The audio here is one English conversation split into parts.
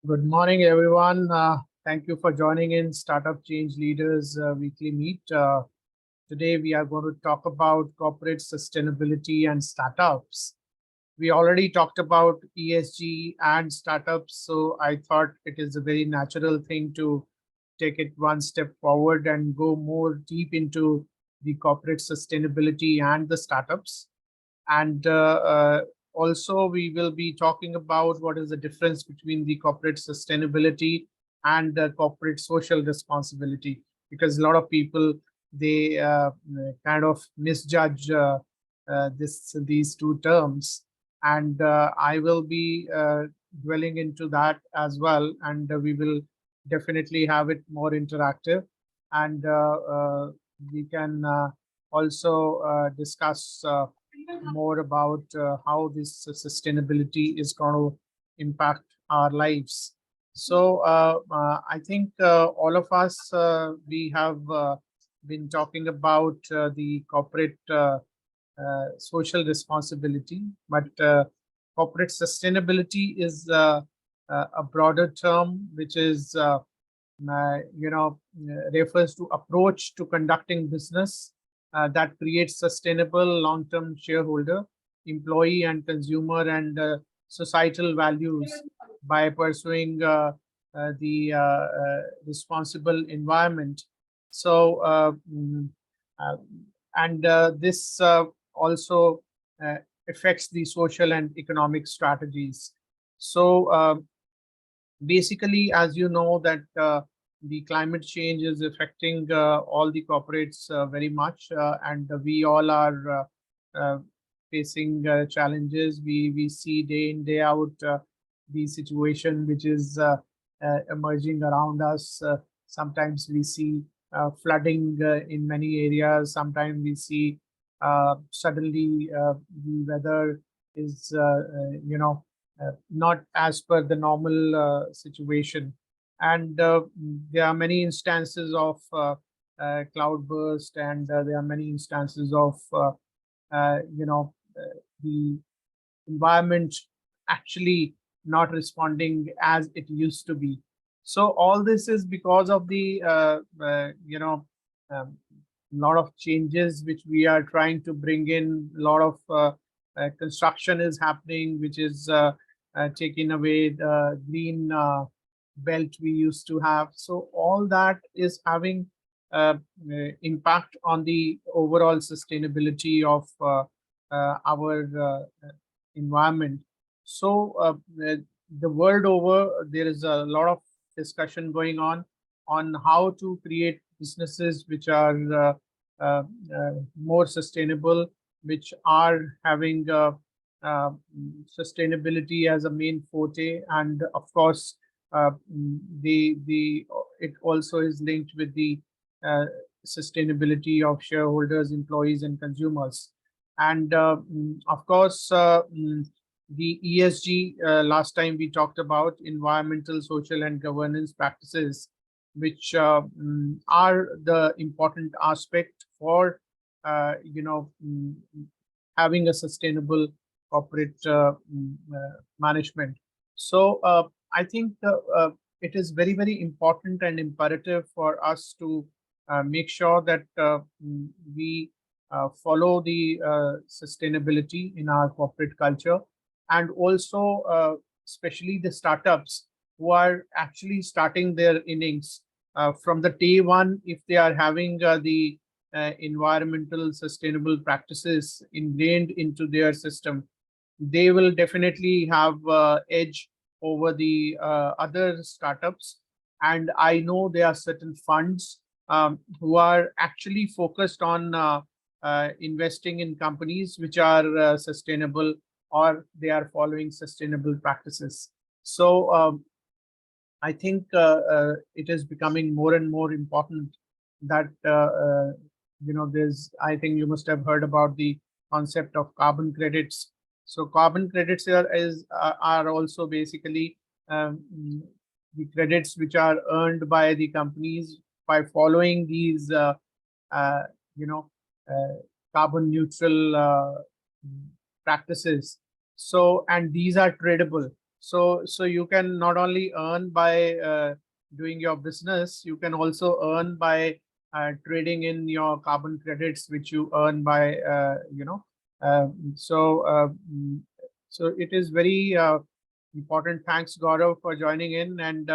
Good morning, everyone. Thank you for joining in Startup Change Leaders Weekly Meet. Today, we are going to talk about corporate sustainability and startups. We already talked about ESG and startups, so I thought it is a very natural thing to take it one step forward and go more deep into the corporate sustainability and the startups. And also, we will be talking about what is the difference between the corporate sustainability and the corporate social responsibility, because a lot of people they kind of misjudge these two terms, and I will be dwelling into that as well, and we will definitely have it more interactive, and we can also discuss more about how this sustainability is going to impact our lives. So I think all of us, we have been talking about the corporate social responsibility, but corporate sustainability is a broader term, which is, refers to approach to conducting business that creates sustainable long-term shareholder, employee and consumer and societal values by pursuing the responsible environment. So, uh, and this also uh, affects the social and economic strategies. So, basically, as you know, that the climate change is affecting all the corporates very much, and we all are facing challenges. We see day in day out the situation which is emerging around us. Sometimes we see flooding in many areas. Sometimes we see suddenly the weather is not as per the normal situation. And there are many instances of cloudburst, and there are many instances of the environment actually not responding as it used to be. So all this is because of the lot of changes which we are trying to bring in. A lot of construction is happening, which is taking away the green belt we used to have. So all that is having impact on the overall sustainability of our environment. So the world over, there is a lot of discussion going on how to create businesses which are more sustainable, which are having uh, sustainability as a main forte, and of course, the it also is linked with the uh, sustainability of shareholders, employees, and consumers. And of course, the ESG, last time we talked about environmental, social, and governance practices, which are the important aspect for having a sustainable corporate management. So I think it is very, very important and imperative for us to make sure that we follow the sustainability in our corporate culture, and also especially the startups who are actually starting their innings from the day one. If they are having the environmental sustainable practices ingrained into their system, they will definitely have edge over the other startups. And I know there are certain funds who are actually focused on investing in companies which are sustainable, or they are following sustainable practices. So I think it is becoming more and more important that there's. I think you must have heard about the concept of carbon credits. So carbon credits are also basically the credits which are earned by the companies by following these uh, you know uh, carbon neutral practices. So, and these are tradable. So you can not only earn by doing your business, you can also earn by trading in your carbon credits, which you earn by uh, so uh, mm, so it is very important. Thanks, Gaurav, for joining in and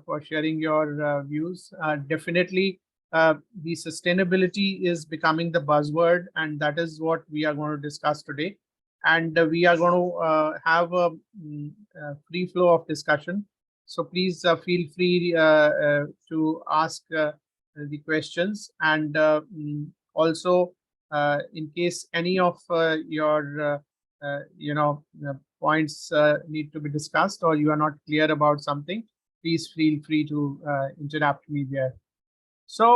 for sharing your views. Definitely, the sustainability is becoming the buzzword, and that is what we are going to discuss today. And we are going to have a free flow of discussion. So please feel free to ask the questions, and also in case any of your points need to be discussed, or you are not clear about something, please feel free to interrupt me there. So,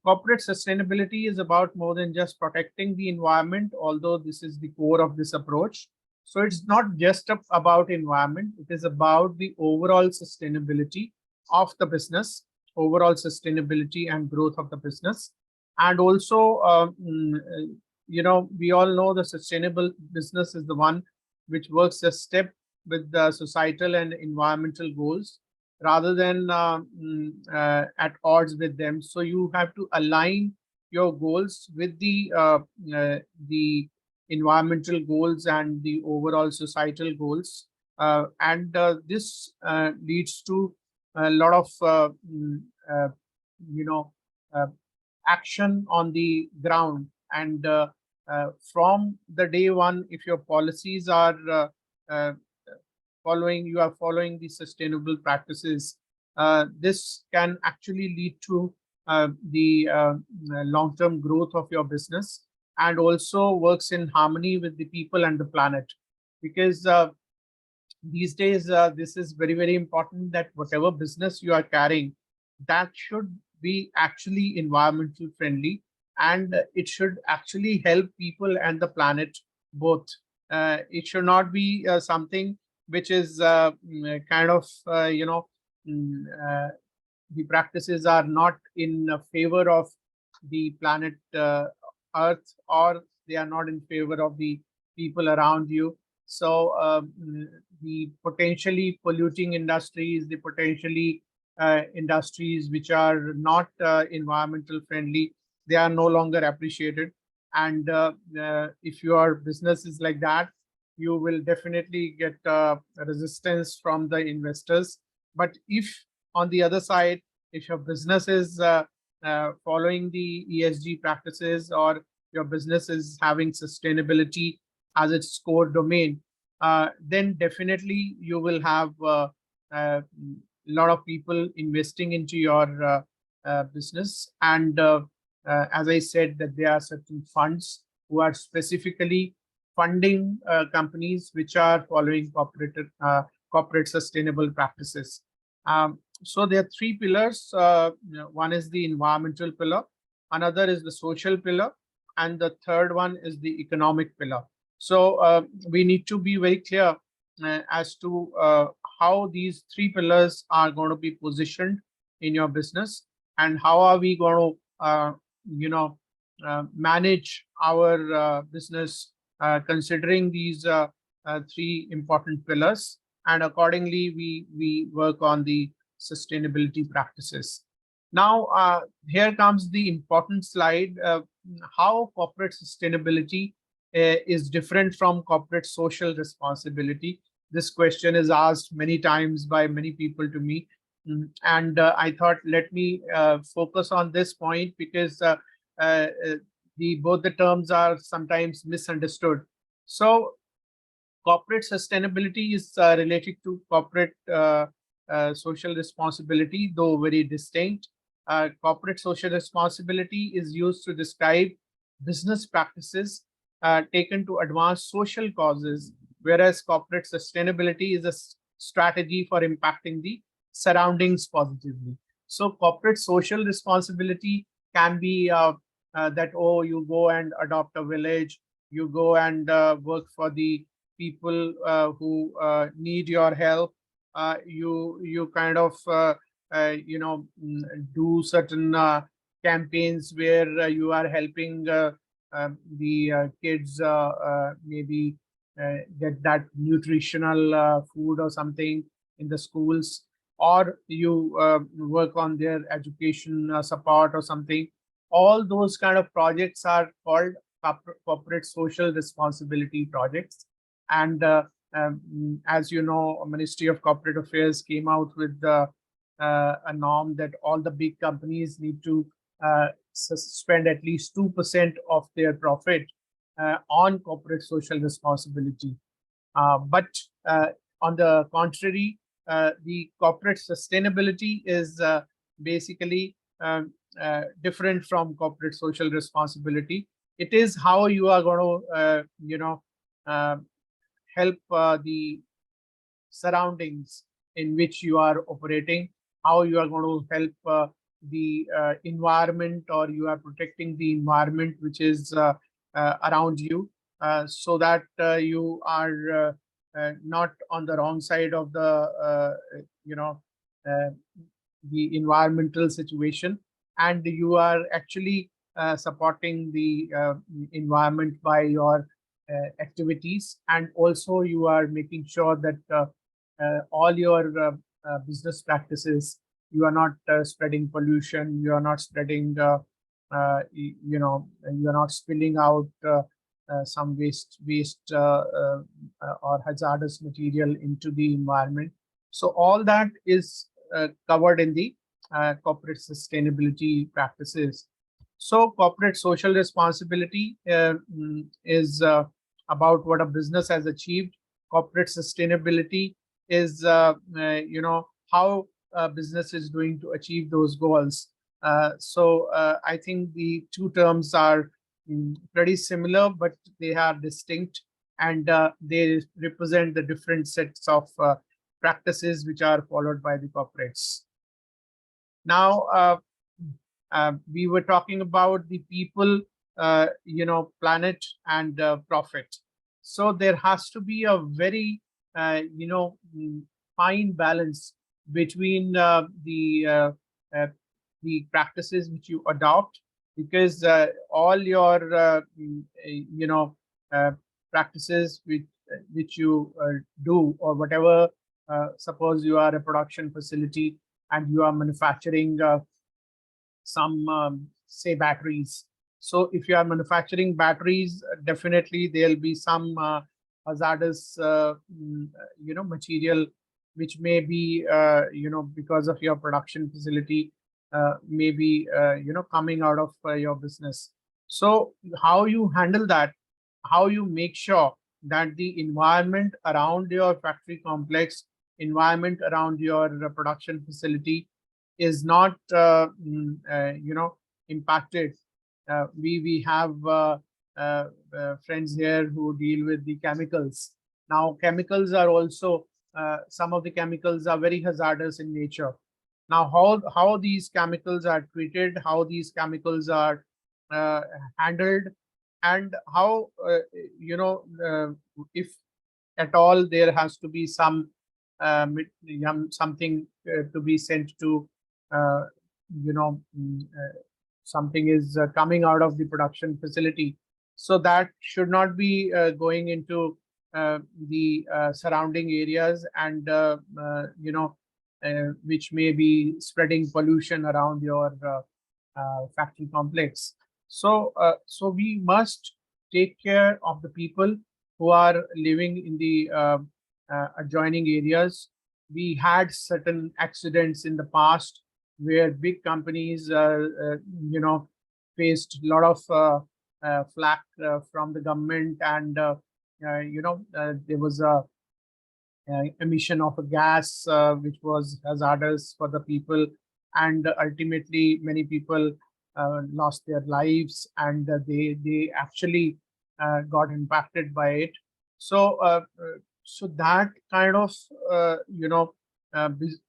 corporate sustainability is about more than just protecting the environment, although this is the core of this approach. So, it's not just about environment, it is about the overall sustainability of the business, overall sustainability and growth of the business. And also, we all know the sustainable business is the one which works a step with the societal and environmental goals rather than at odds with them. So you have to align your goals with the environmental goals and the overall societal goals, and this leads to a lot of uh, you know uh, action on the ground. And from the day one, if your policies are uh, you are following the sustainable practices, this can actually lead to the long-term growth of your business, and also works in harmony with the people and the planet. Because these days, this is very, very important that whatever business you are carrying, that should be actually environmental friendly, and it should actually help people and the planet both. It should not be something which is kind of, mm, uh, the practices are not in favor of the planet Earth, or they are not in favor of the people around you. So the potentially polluting industries, the potentially industries which are not environmental friendly, they are no longer appreciated. And if your business is like that, you will definitely get resistance from the investors. But if on the other side, if your business is following the ESG practices, or your business is having sustainability as its core domain, then definitely you will have a lot of people investing into your business. And as I said, that there are certain funds who are specifically funding companies which are following corporate sustainable practices. So there are three pillars. One is the environmental pillar, another is the social pillar, and the third one is the economic pillar. So we need to be very clear as to how these three pillars are going to be positioned in your business, and how are we going to manage our business considering these three important pillars, and accordingly we work on the sustainability practices. Now, here comes the important slide. How corporate sustainability is different from corporate social responsibility. This question is asked many times by many people to me. And I thought, let me focus on this point, because uh, uh, both the terms are sometimes misunderstood. So corporate sustainability is related to corporate social responsibility, though very distinct. Corporate social responsibility is used to describe business practices taken to advance social causes, whereas corporate sustainability is a strategy for impacting the surroundings positively. So corporate social responsibility can be that, oh, you go and adopt a village, you go and work for the people who need your help. You kind of do certain campaigns where you are helping the kids, maybe get that nutritional food or something in the schools, or you work on their education support or something. All those kind of projects are called corporate social responsibility projects. And as you know, Ministry of Corporate Affairs came out with a norm that all the big companies need to spend at least 2% of their profit on corporate social responsibility. But on the contrary, the corporate sustainability is basically different from corporate social responsibility. It is how you are going to, uh, help the surroundings in which you are operating, how you are going to help the environment, or you are protecting the environment which is around you, so that you are not on the wrong side of the you know uh, the environmental situation, and you are actually supporting the environment by your activities, and also you are making sure that all your business practices, you are not spreading pollution, you are not spreading you are not spilling out some waste or hazardous material into the environment. So all that is covered in the corporate sustainability practices. So corporate social responsibility is about what a business has achieved. Corporate sustainability is how a business is doing to achieve those goals. I think the two terms are pretty similar, but they are distinct, and they represent the different sets of practices which are followed by the corporates. Now, we were talking about the people, planet, and profit. So there has to be a very, fine balance between the practices which you adopt, because all your uh, practices which you do, or whatever, suppose you are a production facility and you are manufacturing some say batteries. So if you are manufacturing batteries, definitely there'll be some hazardous material which may be because of your production facility, maybe coming out of your business. So how you handle that, how you make sure that the environment around your factory complex, environment around your production facility is not impacted. We have friends here who deal with the chemicals. Now chemicals are also some of the chemicals are very hazardous in nature. Now how these chemicals are treated, how these chemicals are uh, handled, and how if at all there has to be some something to be sent to uh, something is coming out of the production facility, so that should not be going into the surrounding areas, and which may be spreading pollution around your factory complex. So we must take care of the people who are living in the adjoining areas. We had certain accidents in the past where big companies, faced a lot of flack from the government, and there was a emission of a gas which was hazardous for the people, and ultimately many people lost their lives, and they actually got impacted by it. So that kind of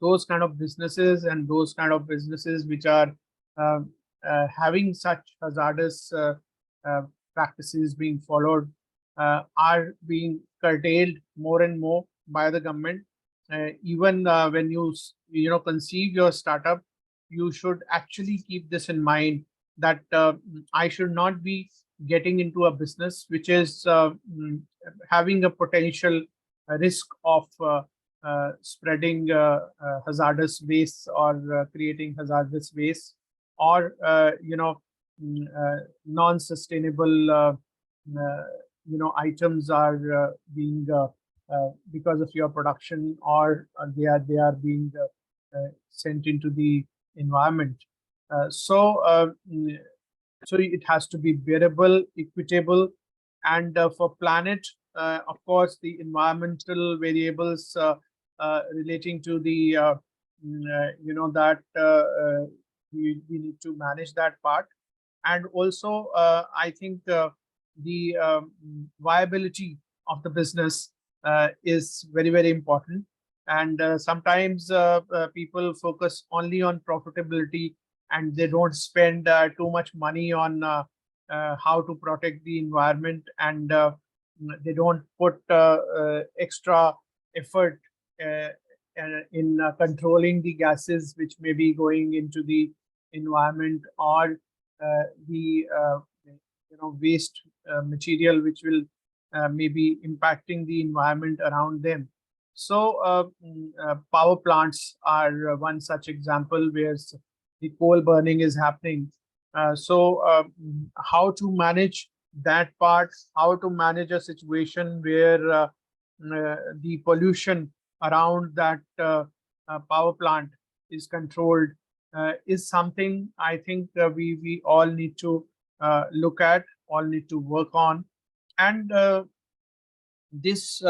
those kind of businesses, and those kind of businesses which are uh, having such hazardous practices being followed are being curtailed more and more by the government. Even when you conceive your startup, you should actually keep this in mind, that I should not be getting into a business which is having a potential risk of spreading hazardous waste or creating hazardous waste, or non-sustainable items are being because of your production, or they are being sent into the environment. So it has to be bearable, equitable, and for planet, of course, the environmental variables relating to the that we need to manage that part. And also, I think the viability of the business is very, very important. And sometimes people focus only on profitability, and they don't spend too much money on how to protect the environment, and they don't put extra effort uh, in controlling the gases which may be going into the environment, or the waste material which will maybe impacting the environment around them. So power plants are one such example where the coal burning is happening. How to manage that part, how to manage a situation where the pollution around that power plant is controlled, is something I think we all need to look at, all need to work on. And this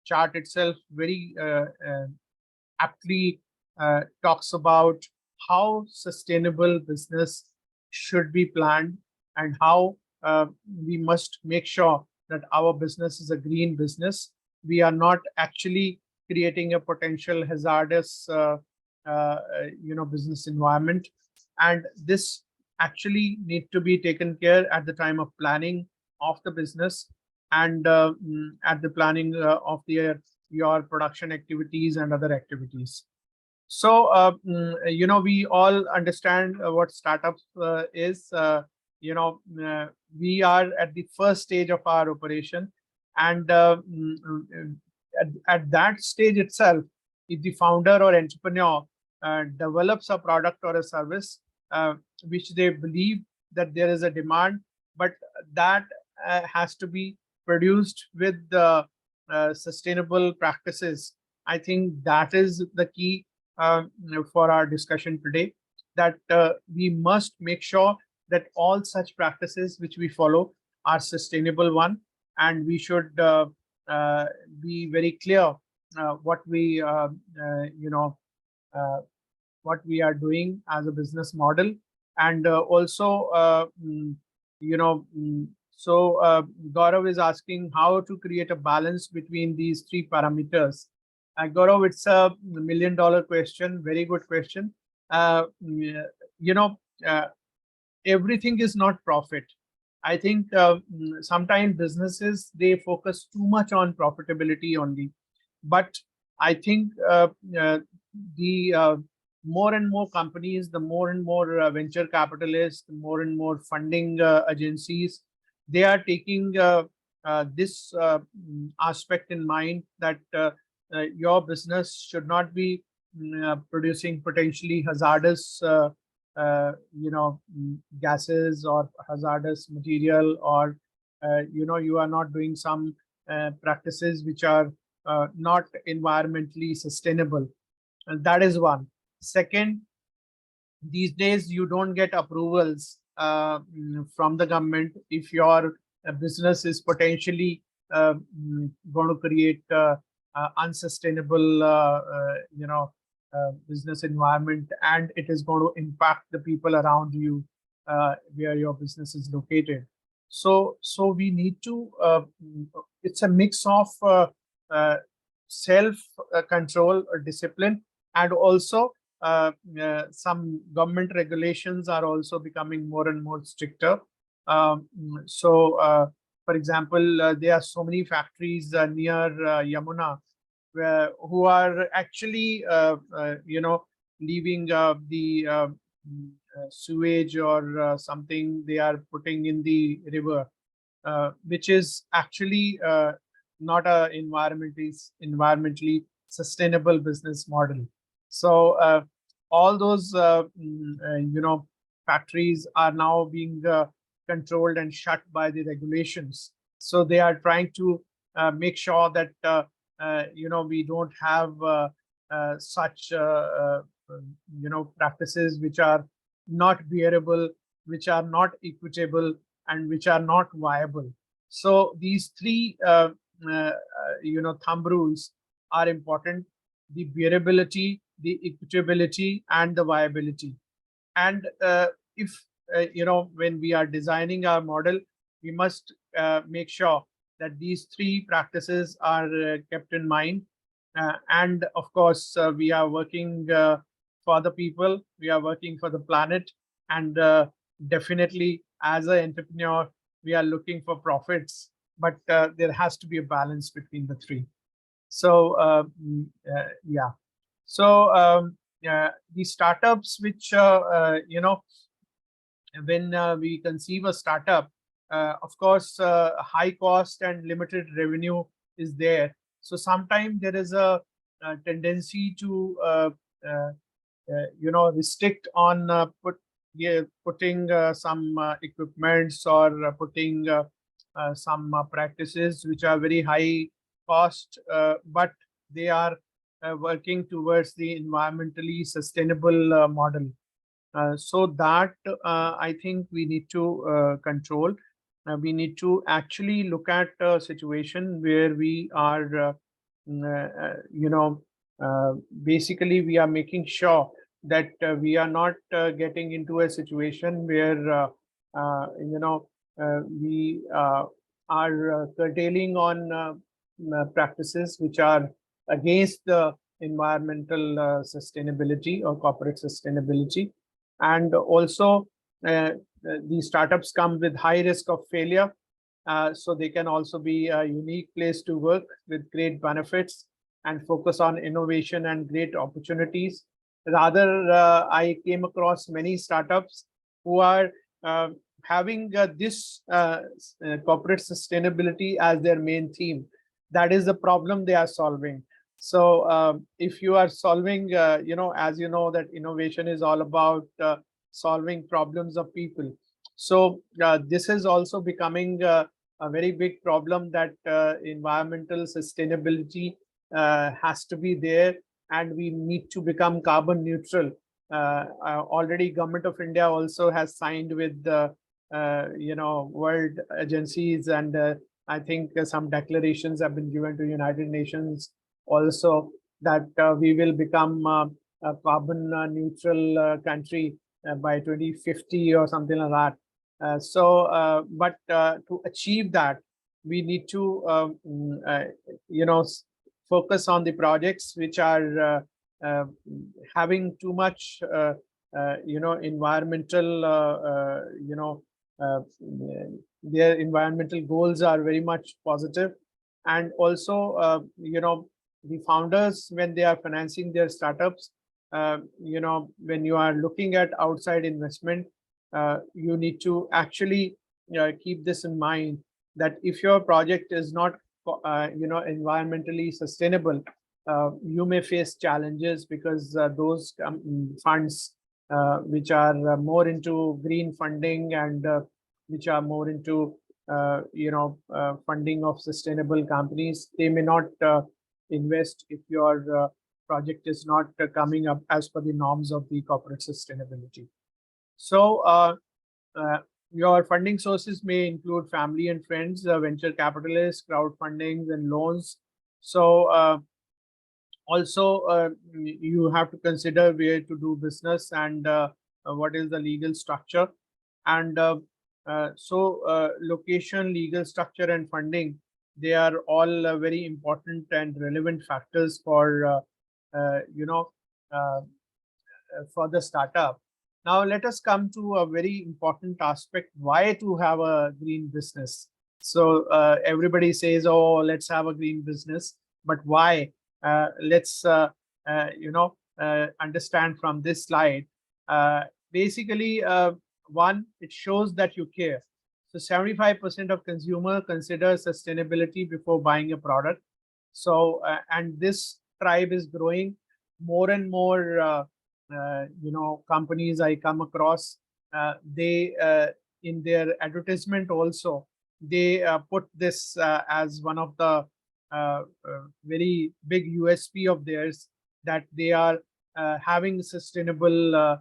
chart itself very aptly talks about how sustainable business should be planned, and how we must make sure that our business is a green business. We are not actually creating a potential hazardous business environment. And this actually need to be taken care at the time of planning of the business, and at the planning of your production activities and other activities. So, we all understand what startup is. We are at the first stage of our operation, and at that stage itself, if the founder or entrepreneur develops a product or a service which they believe that there is a demand, but that has to be produced with sustainable practices. I think that is the key for our discussion today, that we must make sure that all such practices which we follow are sustainable one, and we should be very clear what we what we are doing as a business model. And also, Gaurav is asking how to create a balance between these three parameters. Gaurav, it's a $1 million question, very good question. You know, uh, Everything is not profit. I think sometimes businesses, they focus too much on profitability only. But I think the more and more companies, the more and more venture capitalists, the more and more funding agencies, they are taking this aspect in mind, that your business should not be producing potentially hazardous gases or hazardous material, or you are not doing some practices which are not environmentally sustainable. And that is one. Second, these days you don't get approvals from the government if your business is potentially going to create unsustainable business environment, and it is going to impact the people around you where your business is located. So we need to it's a mix of self control or discipline, and also some government regulations are also becoming more and more stricter. For example, there are so many factories near Yamuna who are actually leaving the sewage or something they are putting in the river, which is actually not a environmentally sustainable business model. So all those factories are now being controlled and shut by the regulations. So they are trying to make sure that we don't have such practices which are not bearable, which are not equitable, and which are not viable. So these three thumb rules are important: the bearability, the equitability, and the viability. And if when we are designing our model, we must make sure that these three practices are kept in mind. And of course, we are working for the people, we are working for the planet, and definitely as an entrepreneur, we are looking for profits, but there has to be a balance between the three. So yeah. So the startups which when we conceive a startup, of course, high cost and limited revenue is there. So sometimes there is a tendency to restrict on putting some equipments, or putting some practices which are very high cost, but they are working towards the environmentally sustainable model. So that I think we need to control. We need to actually look at a situation where we are, basically we are making sure that we are not getting into a situation where, we are curtailing on practices which are against the environmental sustainability or corporate sustainability. And also, these startups come with high risk of failure. So they can also be a unique place to work with great benefits and focus on innovation and great opportunities. Rather, I came across many startups who are having this corporate sustainability as their main theme. That is the problem they are solving. So if you are solving, as you know, that innovation is all about solving problems of people. So this is also becoming a very big problem, that environmental sustainability has to be there, and we need to become carbon neutral. Already, Government of India also has signed with the world agencies, and I think some declarations have been given to United Nations also, that we will become a carbon neutral country by 2050 or something like that. But to achieve that, we need to focus on the projects which are having too much environmental their environmental goals are very much positive. And also, the founders, when they are financing their startups, when you are looking at outside investment, you need to actually keep this in mind, that if your project is not environmentally sustainable, you may face challenges, because those funds which are more into green funding, and which are more into funding of sustainable companies, they may not invest if your project is not coming up as per the norms of the corporate sustainability. So your funding sources may include family and friends, venture capitalists, crowdfunding, and loans. So also, you have to consider where to do business, and what is the legal structure. And location, legal structure, and funding, they are all very important and relevant factors for for the startup. Now, let us come to a very important aspect: why to have a green business. So everybody says, "Oh, let's have a green business," but why? Let's understand from this slide. basically, one, it shows that you care. So 75% of consumer consider sustainability before buying a product. So and this tribe is growing. More and more companies I come across, they in their advertisement also, they put this as one of the very big USP of theirs, that they are having sustainable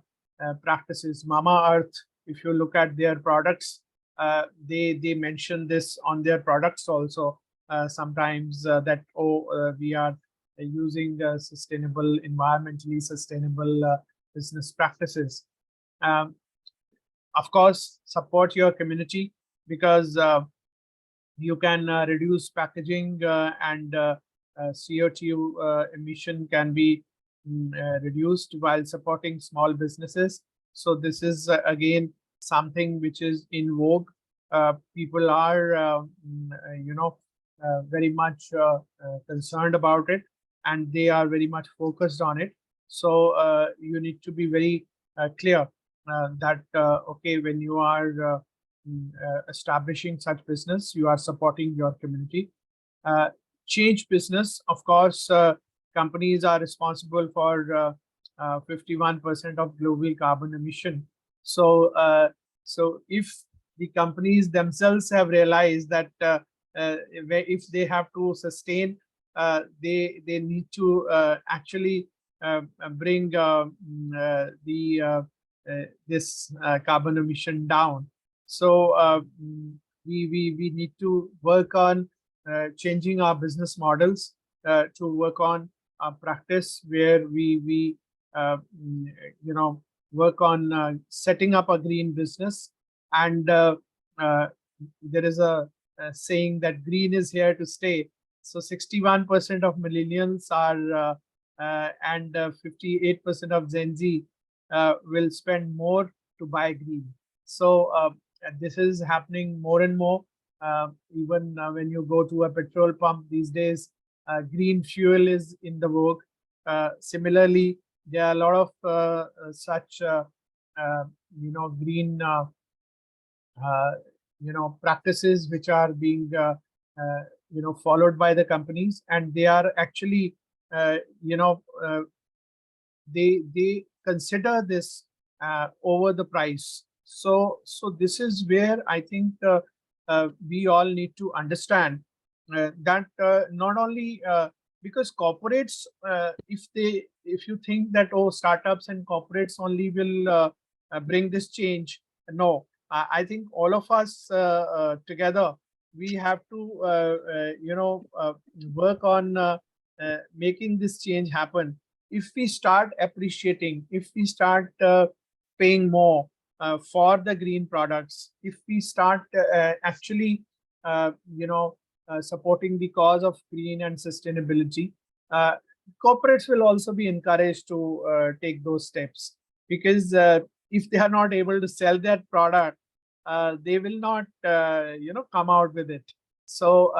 practices. Mama Earth, if you look at their products, they mention this on their products also, sometimes, that we are using sustainable, environmentally sustainable business practices. Um, of course, support your community, because you can reduce packaging, and CO2 emission can be reduced while supporting small businesses. So this is again something which is in vogue. People are very much concerned about it, and they are very much focused on it. So you need to be very clear that okay, when you are establishing such business, you are supporting your community. Uh, Change business, of course, companies are responsible for 51% of global carbon emission. So, so if the companies themselves have realized that if they have to sustain, they need to actually bring this carbon emission down. So we need to work on changing our business models, to work on a practice where we work on setting up a green business. And uh, there is a saying that green is here to stay. So 61% of millennials are and 58% of Gen Z will spend more to buy green. So this is happening more and more. Even when you go to a petrol pump these days, green fuel is in the vogue. Similarly, there are a lot of such green uh, practices which are being followed by the companies, and they are actually uh, you know uh, they consider this over the price. So this is where I think we all need to understand that not only because corporates, if you think that, oh, startups and corporates only will bring this change, no. I think all of us together, we have to work on making this change happen. If we start appreciating, if we start paying more for the green products, if we start actually supporting the cause of green and sustainability, uh, corporates will also be encouraged to take those steps. Because if they are not able to sell that product, they will not come out with it. So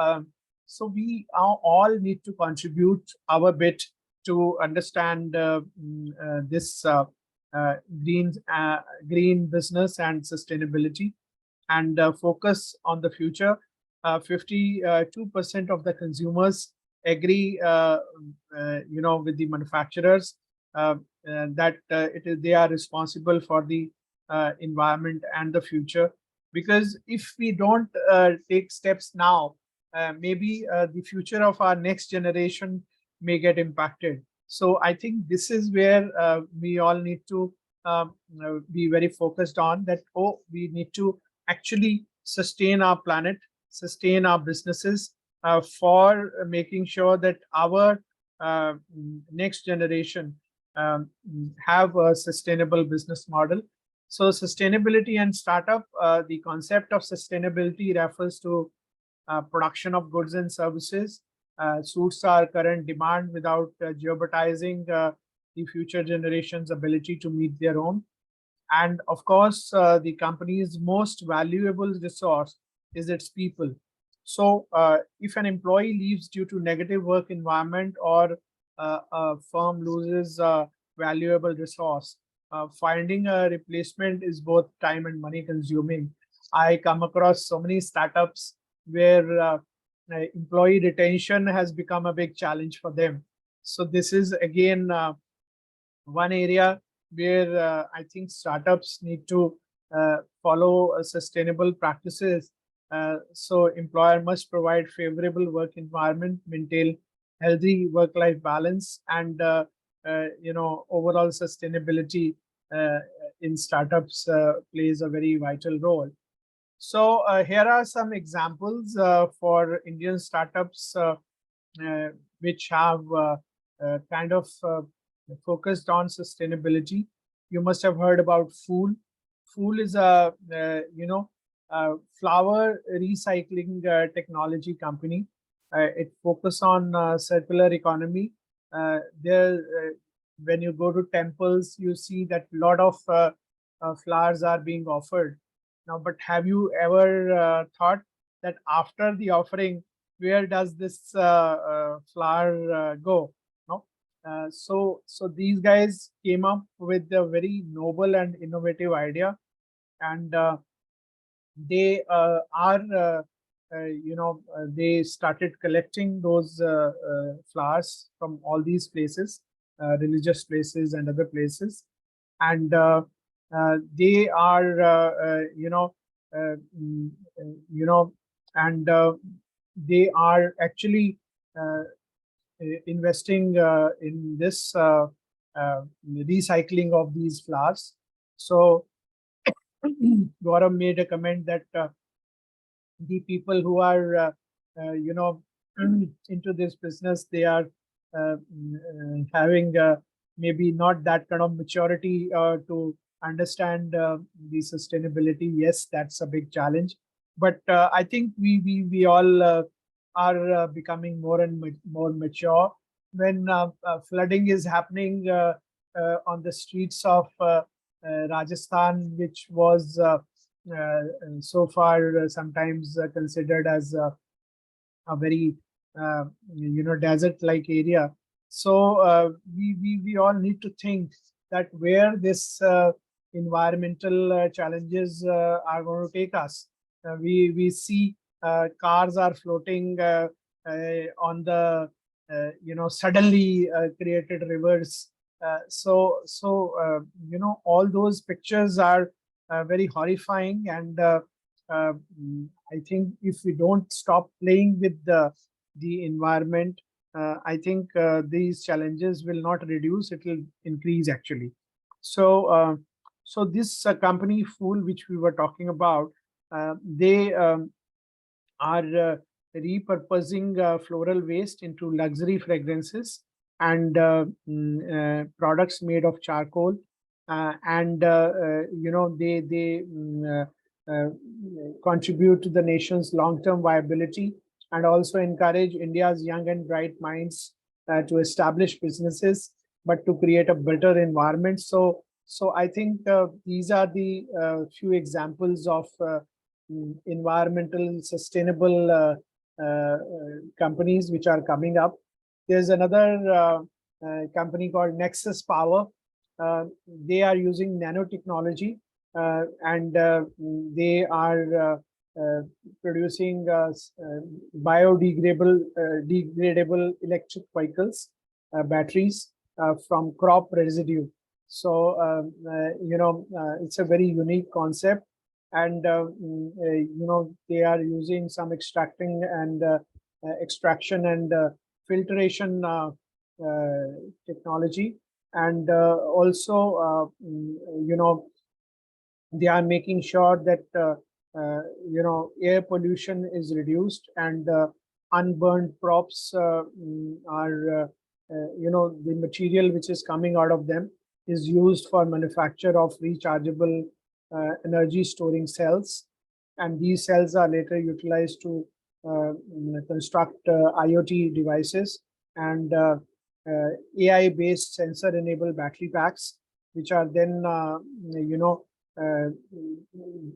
so we all need to contribute our bit to understand this uh, green green business and sustainability, and focus on the future. 52% of the consumers agree, with the manufacturers, that they are responsible for the environment and the future. Because if we don't take steps now, maybe the future of our next generation may get impacted. So I think this is where we all need to be very focused on that. Oh, we need to actually sustain our planet, sustain our businesses, for making sure that our next generation have a sustainable business model. So sustainability and startup, the concept of sustainability refers to production of goods and services, suits our current demand without jeopardizing the future generations' ability to meet their own. And of course, the company's most valuable resource is its people. So if an employee leaves due to negative work environment, or a firm loses a valuable resource, finding a replacement is both time and money consuming. I come across so many startups where employee retention has become a big challenge for them. So this is again one area where I think startups need to follow sustainable practices. So employer must provide favorable work environment, maintain healthy work-life balance, and overall sustainability uh, in startups plays a very vital role. So here are some examples for Indian startups uh, which have kind of focused on sustainability. You must have heard about Fool. Fool is a flower recycling technology company. It focuses on circular economy. There, when you go to temples, you see that a lot of flowers are being offered now. But have you ever thought that after the offering, where does this flower go? No. So these guys came up with a very noble and innovative idea, and they they started collecting those flowers from all these places, religious places and other places, and they are you know and they are actually uh, investing in this recycling of these flowers. So Gaurav made a comment that the people who are into this business, they are having maybe not that kind of maturity to understand the sustainability. Yes, that's a big challenge, but I think we all are becoming more and more mature. When flooding is happening on the streets of Rajasthan, which was so far sometimes considered as a very desert-like area. So we all need to think that where this environmental challenges are going to take us. We see cars are floating on the suddenly created rivers. All those pictures are very horrifying, and I think if we don't stop playing with the environment, I think these challenges will not reduce; it will increase actually. So, so this company Fool, which we were talking about, they are repurposing floral waste into luxury fragrances and products made of charcoal. And they contribute to the nation's long-term viability, and also encourage India's young and bright minds to establish businesses, but to create a better environment. So I think these are the few examples of environmental sustainable companies which are coming up. There's another company called Nexus Power. They are using nanotechnology, and they are producing degradable electric vehicles, batteries from crop residue. So it's a very unique concept, and they are using some extraction and filtration technology, and also they are making sure that air pollution is reduced, and unburned crops are the material which is coming out of them is used for manufacture of rechargeable energy storing cells, and these cells are later utilized to construct IoT devices and AI-based sensor-enabled battery packs, which are then uh,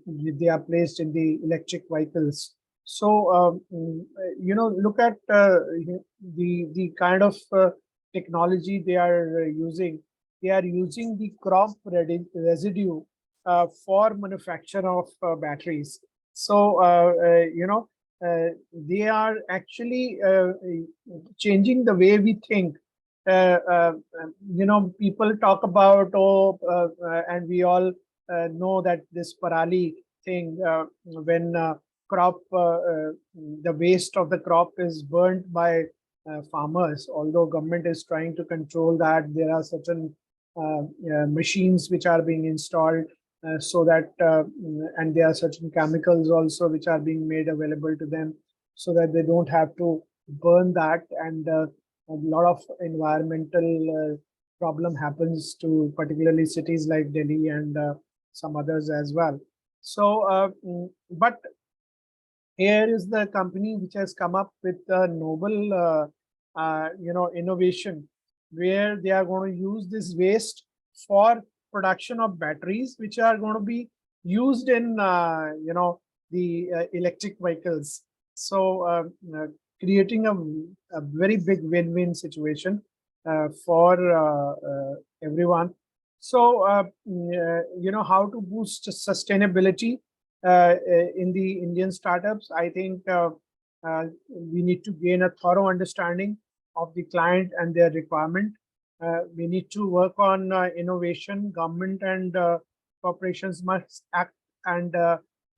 they are placed in the electric vehicles. So look at the kind of technology they are using. they are using the crop residue for manufacture of batteries. So, they are actually changing the way we think. People talk about, and we all know that this parali thing, when crop, the waste of the crop is burnt by farmers. Although government is trying to control that, there are certain machines which are being installed so that, and there are certain chemicals also which are being made available to them so that they don't have to burn that, and a lot of environmental problem happens to particularly cities like Delhi and some others as well. So, but here is the company which has come up with a noble, innovation, where they are going to use this waste for production of batteries, which are going to be used in, the electric vehicles. So, creating a very big win-win situation for everyone. So, how to boost sustainability in the Indian startups. I think we need to gain a thorough understanding of the client and their requirement. We need to work on innovation. Government and corporations must act, and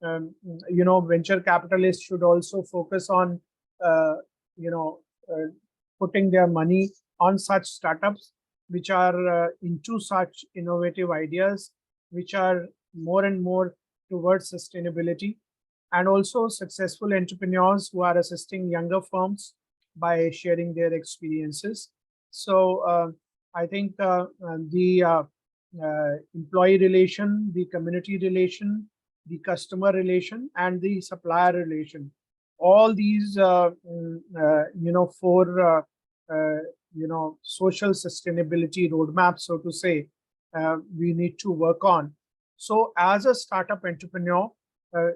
venture capitalists should also focus on, uh, you know, uh, putting their money on such startups which are into such innovative ideas, which are more and more towards sustainability, and also successful entrepreneurs who are assisting younger firms by sharing their experiences. So, I think the employee relation, the community relation, the customer relation, and the supplier relation, all these, four, social sustainability roadmaps, so to say, we need to work on. So, as a startup entrepreneur,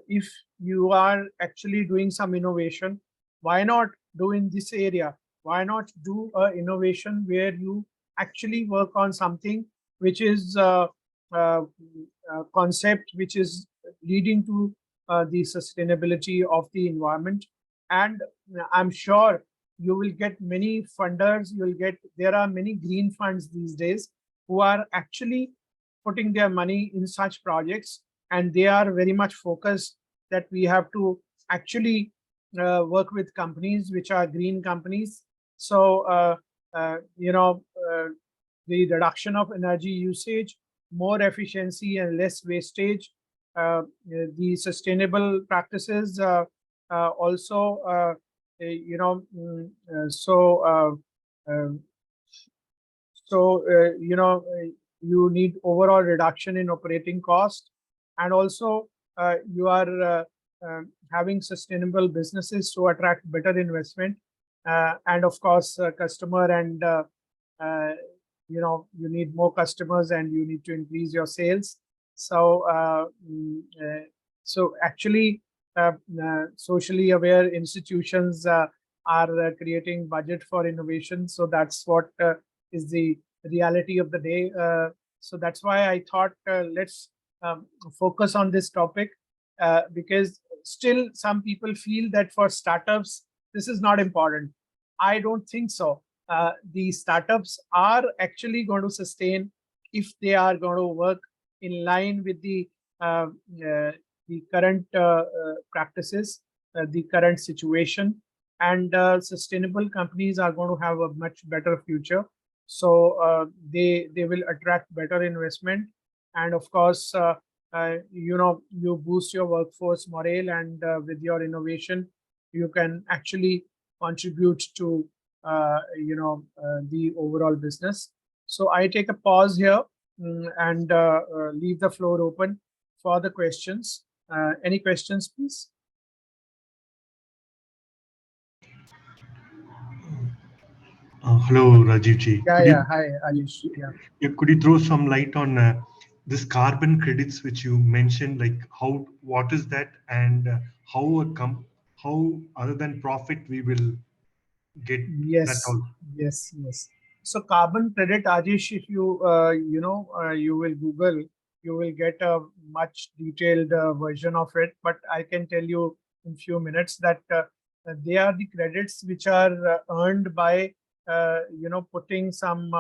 if you are actually doing some innovation, why not do in this area? Why not do a innovation where you actually work on something which is a concept which is leading to the sustainability of the environment? And I'm sure you will get many funders. You will get, there are many green funds these days who are actually putting their money in such projects, and they are very much focused that we have to actually work with companies which are green companies. So, the reduction of energy usage, more efficiency and less wastage, the sustainable practices, also, so, um, you need overall reduction in operating cost, and also you are having sustainable businesses to attract better investment, and of course customer, and uh, you need more customers and you need to increase your sales. So, so actually, socially aware institutions are creating budget for innovation. So that's what is the reality of the day. So that's why I thought, let's focus on this topic, because still some people feel that for startups this is not important. I don't think so. The startups are actually going to sustain if they are going to work in line with uh, uh, the current practices, the current situation, and sustainable companies are going to have a much better future. So, they will attract better investment, and of course, you boost your workforce morale, and with your innovation, you can actually contribute to the overall business. So I take a pause here, and leave the floor open for the questions. Any questions, please? Hello, Rajiv ji. Yeah, yeah. Hi, Alish. Yeah. Could you throw some light on this carbon credits which you mentioned? Like what is that, and how other than profit we will get that Yes, all? yes, yes. So carbon credit, Ajish, if you you will Google, you will get a much detailed version of it. But I can tell you in few minutes that they are the credits which are earned by putting some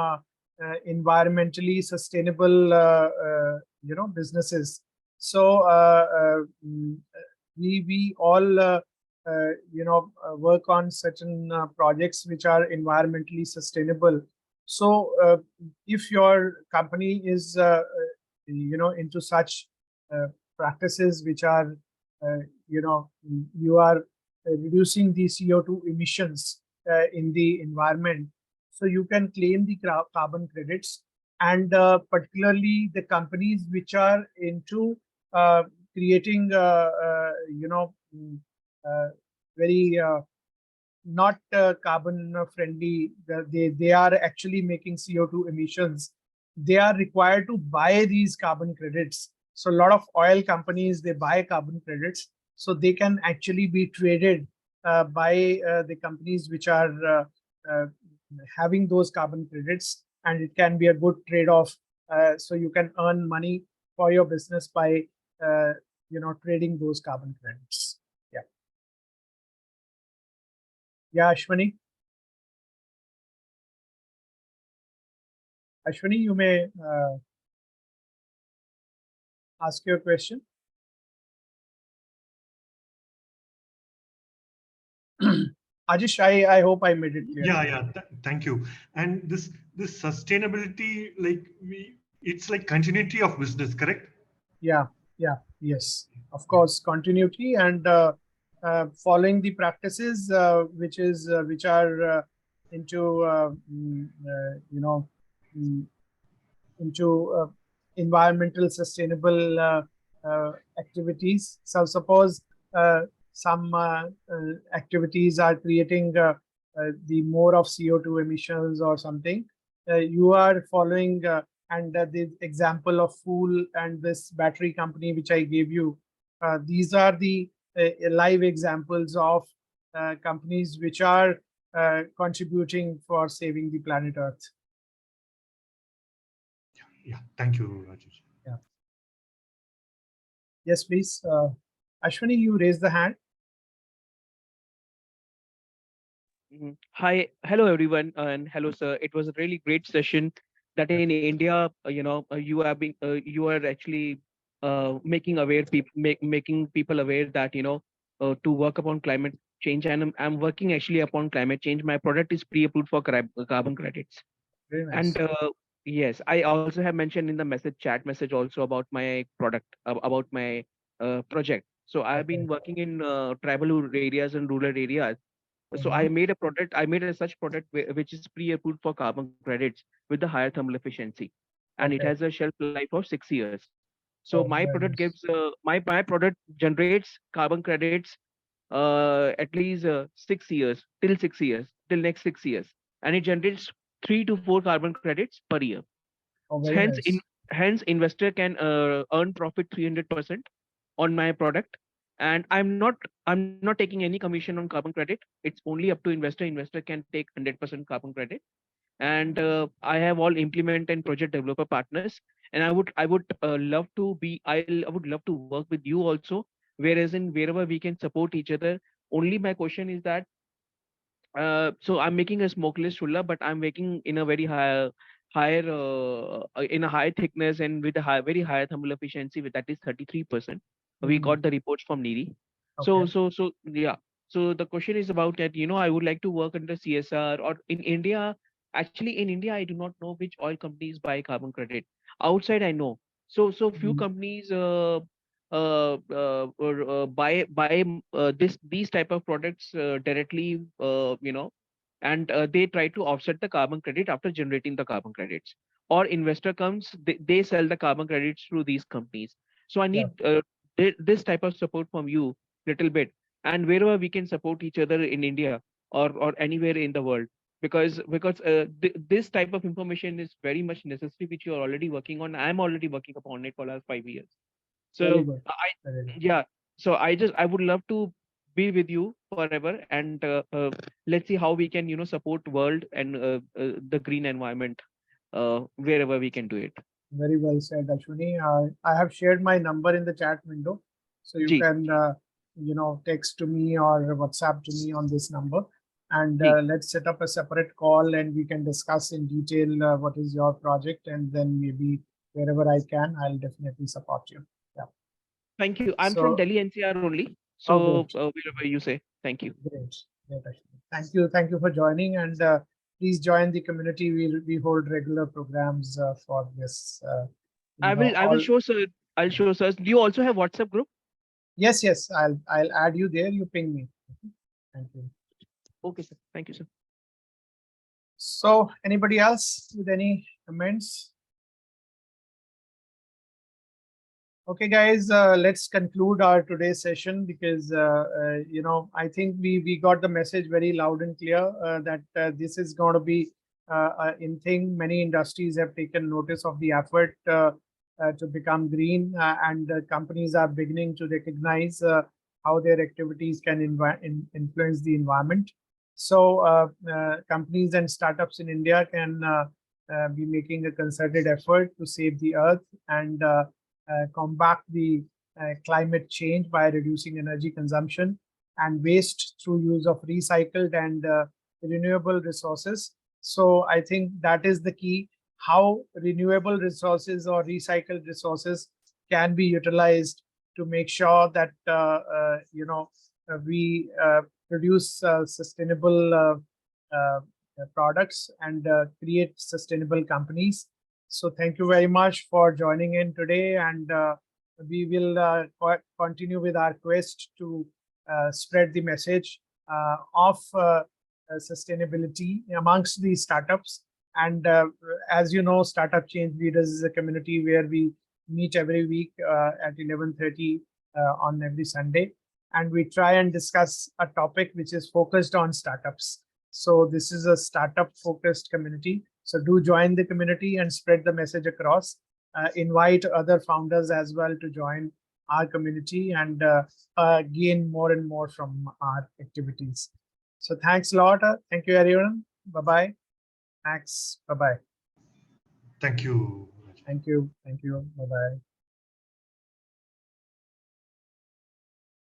environmentally sustainable businesses. So we all work on certain projects which are environmentally sustainable. So if your company is into such uh, practices which are you are reducing the CO2 emissions in the environment, so you can claim the carbon credits. And particularly the companies which are into creating uh, very not carbon friendly. They are actually making CO2 emissions. They are required to buy these carbon credits. So a lot of oil companies, they buy carbon credits, so they can actually be traded by the companies which are uh, having those carbon credits, and it can be a good trade-off. So you can earn money for your business by uh, trading those carbon credits. Yeah. Yeah, Ashwani. Ashwani, you may ask your question. Ajish, I hope I made it clear. Yeah, yeah. Thank you. And this sustainability, like it's like continuity of business, correct? Yeah, yeah, yes, of course, continuity and following the practices which are into mm, into environmental sustainable activities. So suppose some activities are creating the more of CO2 emissions or something, you are following and the example of Fool and this battery company which I gave you, these are the live examples of companies which are contributing for saving the planet Earth. Yeah. Thank you, Rajesh. Yeah. Yes, please. Ashwini, you raised the hand. Hi, hello everyone, and hello sir. It was a really great session. That in India, you are actually making people aware that to work upon climate change, and I'm working actually upon climate change. My product is pre-approved for carbon credits, Very and nice. yes, I also have mentioned in the chat message also about my product, about my project. So I've been Okay. working in tribal areas and rural areas. So Mhm. I made a such product which is pre-approved for carbon credits with the higher thermal efficiency, and it Okay. has a shelf life of 6 years. So my Oh, product very gives nice. my product generates carbon credits at least 6 years, till 6 years, till next 6 years, and it generates 3 to 4 carbon credits per year. Oh, So very nice. hence investor can earn profit 300% on my product, and I'm not taking any commission on carbon credit. It's only up to investor. Investor can take 100% carbon credit, and I have all implement and project developer partners, and I would love to work with you also, whereas in wherever we can support each other. Only my question is that so I'm making a smokeless chulla, but I'm making in a very higher in a high thickness and with a very high thermal efficiency, with that is 33%. We Hmm. got the reports from Niri. Okay. So yeah. So the question is about that, I would like to work under CSR or in India. Actually, in India, I do not know which oil companies buy carbon credit. Outside, I know. So few Mhm. companies or buy these type of products directly, and they try to offset the carbon credit after generating the carbon credits. Or investor comes, they sell the carbon credits through these companies. So I Yeah. need this type of support from you, little bit, and wherever we can support each other in India or anywhere in the world, because this type of information is very much necessary, which you are already working on. I'm already working upon it for last 5 years. Very So good. I Very good. yeah. So I would love to. be with you forever, and let's see how we can support world and the green environment wherever we can do it. Very well said, Ashwini. I have shared my number in the chat window, so you Ji, can text to me or WhatsApp to me on this number, and ji. let's set up a separate call and we can discuss in detail what is your project, and then maybe wherever I can, I'll definitely support you. Yeah. Thank you. I'm from So, Delhi NCR only, oh, so great. wherever you say. Thank you. Great. Great, Ashwini. Thank you for joining, and please join the community. We hold regular programs for this. I will All. show sir. I'll show sir. Do you also have WhatsApp group? Yes, yes. I'll add you there. You ping me. Okay. Thank you. Okay, sir. Thank you, sir. So, anybody else with any comments? Okay, guys, let's conclude our today's session because I think we got the message very loud and clear that this is going to be in thing. Many industries have taken notice of the effort to become green, and companies are beginning to recognize how their activities can influence the environment. So, companies and startups in India can be making a concerted effort to save the earth and combat the climate change by reducing energy consumption and waste through use of recycled and renewable resources. So I think that is the key, how renewable resources or recycled resources can be utilized to make sure that we produce sustainable products and create sustainable companies. So thank you very much for joining in today, and we will continue with our quest to spread the message of sustainability amongst the startups. And as you know, Startup Change Leaders is a community where we meet every week at 11:30 on every Sunday, and we try and discuss a topic which is focused on startups. So this is a startup focused community. So do join the community and spread the message across. Invite other founders as well to join our community and gain more and more from our activities. So thanks a lot. Thank you, everyone. Bye-bye. Thanks. Bye-bye. Thank you. Thank you. Thank you. Bye-bye.